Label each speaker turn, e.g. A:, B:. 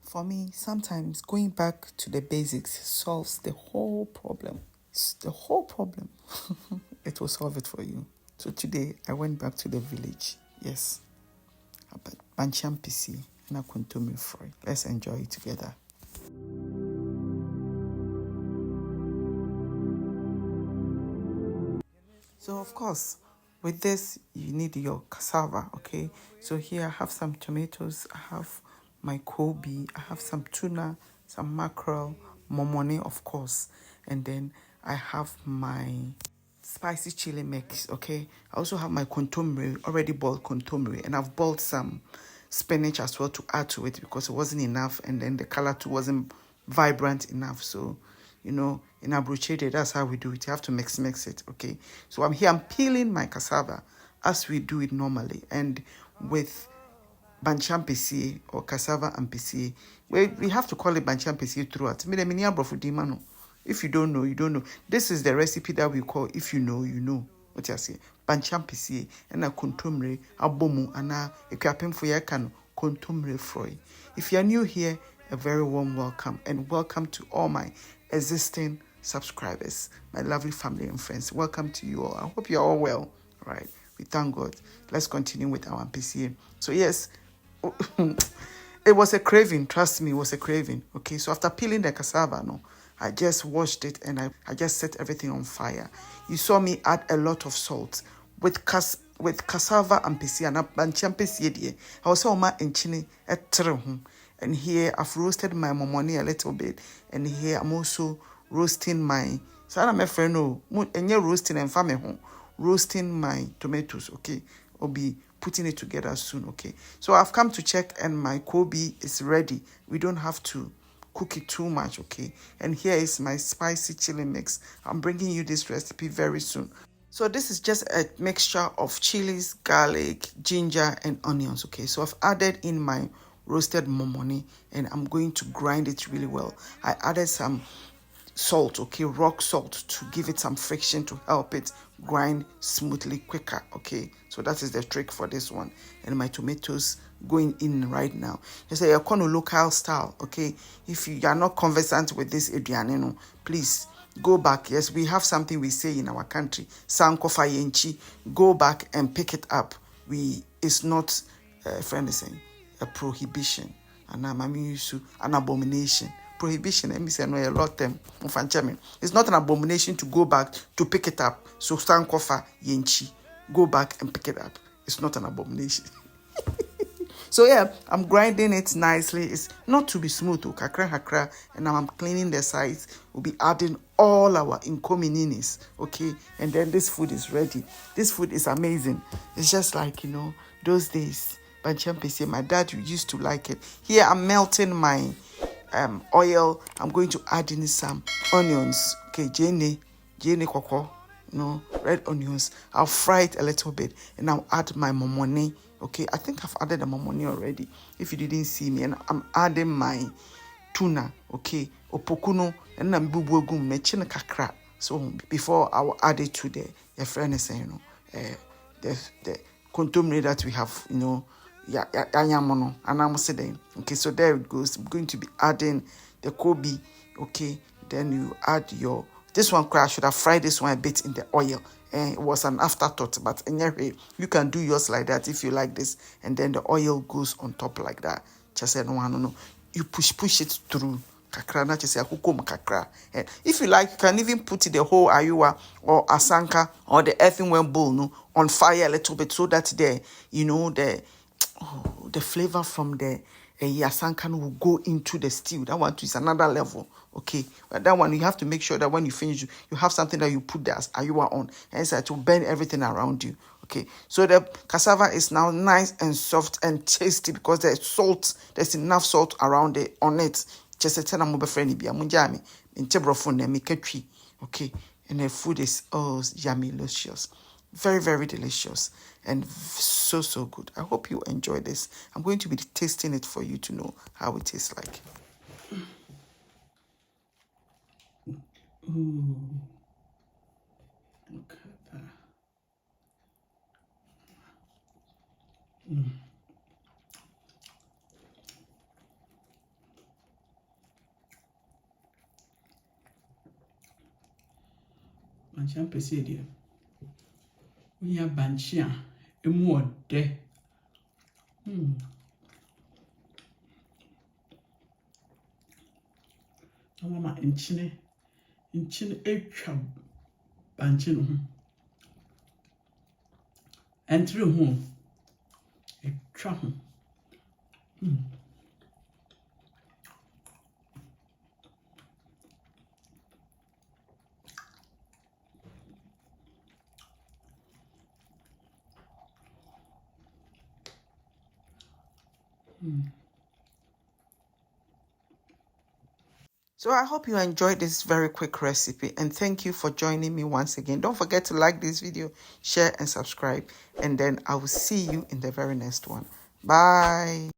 A: For me, sometimes going back to the basics solves the whole problem. It's the whole problem. It will solve it for you. So today, I went back to the village. Yes. Bankye Ampesi and Akontomi Fry. Let's enjoy it together. So of course, with this, you need your cassava, okay? So here I have some tomatoes, I have my Koobi, I have some tuna, some mackerel, Momoni, of course. And then I have my spicy chili mix, okay? I also have my contomere, already boiled contomere, and I've boiled some spinach as well to add to it because it wasn't enough, and then the color too wasn't vibrant enough. So in abrochede, that's how we do it. You have to mix it, okay? So I'm peeling my cassava as we do it normally. And with Bankye Ampesi or Cassava Ampesi, we have to call it Bankye Ampesi throughout. If you don't know, you don't know. This is the recipe that we call if you know, you know. What you say? Bankye Ampesi and a kontomre, abomu, and a ekwapem for your can kontomre froy. If you are new here, a very warm welcome, and welcome to all my existing subscribers, my lovely family and friends. Welcome to you all. I hope you're all well. All right. We thank God. Let's continue with our Ampesi. So yes, it was a craving. Trust me, it was a craving. Okay, so after peeling the cassava, I just washed it and I just set everything on fire. You saw me add a lot of salt with cassava Ampesi and Bankye Ampesi. I also ma enchini etre. And here I've roasted my momoni a little bit, and here I'm also roasting my. So I'm a friend no, and you're roasting and family home, roasting my tomatoes. Okay, I'll be putting it together soon. Okay, so I've come to check, and my Koobi is ready. We don't have to cook it too much. Okay, and here is my spicy chili mix. I'm bringing you this recipe very soon. So this is just a mixture of chilies, garlic, ginger, and onions. Okay, so I've added in my roasted momoni, and I'm going to grind it really well. I added some salt, okay, rock salt, to give it some friction to help it grind smoothly quicker. Okay, so that is the trick for this one. And my tomatoes going in right now. You say you're going to local style. Okay, if you are not conversant with this aduane, please go back. Yes, we have something we say in our country, sankofa yenchi. Go back and pick it up. It's not friend is saying a prohibition, and an abomination. Prohibition, let me say, no, a lot of them. It's not an abomination to go back to pick it up. So sankofa yenchi, go back and pick it up. It's not an abomination. So yeah, I'm grinding it nicely. It's not to be smooth, kakra, and now I'm cleaning the sides. We'll be adding all our incommininis, okay? And then this food is ready. This food is amazing. It's just like, those days, Bankye Ampesi, my dad used to like it. Here, I'm melting my oil. I'm going to add in some onions, okay? Jene kwakwa, red onions. I'll fry it a little bit, and I'll add my momoni. Okay, I think I've added the momoni already. If you didn't see me, and I'm adding my tuna. Okay, opokuno, and I'm bubuegum mechine kakra. So before I will add it to the your friend is saying, the contomere that we have, yamono, and I'm saying, okay, so there it goes. I'm going to be adding the Koobi. Okay, then you add this one. I should have fried this one a bit in the oil. It was an afterthought, but anyway, you can do yours like that if you like this, and then the oil goes on top like that. Just say no. You push it through. Kakra na just say kakra. If you like, you can even put the whole ayua or asanka or the earthenware bowl on fire a little bit, so that the flavor from the yasankan will go into the stew. That one is another level. Okay, but that one you have to make sure that when you finish, you have something that you put the ayua on, and so to burn everything around you. Okay, so the cassava is now nice and soft and tasty because there's enough salt around it on it. Just a ten I'm friendly be amunjami in tebrofone and miketri. Okay, and the food is yummy, delicious. Very, very delicious and so good. I hope you enjoy this. I'm going to be tasting it for you to know how it tastes like. Ooh. Look at that.
B: bankye Ampesi deɛ. Unya bankye a emu ɔdɛ. Mama nkyene etwa bankye no ho. Entre ho. Etwa ho.
A: So I hope you enjoyed this very quick recipe, and thank you for joining me once again. Don't forget to like this video, share and subscribe, and then I will see you in the very next one. Bye.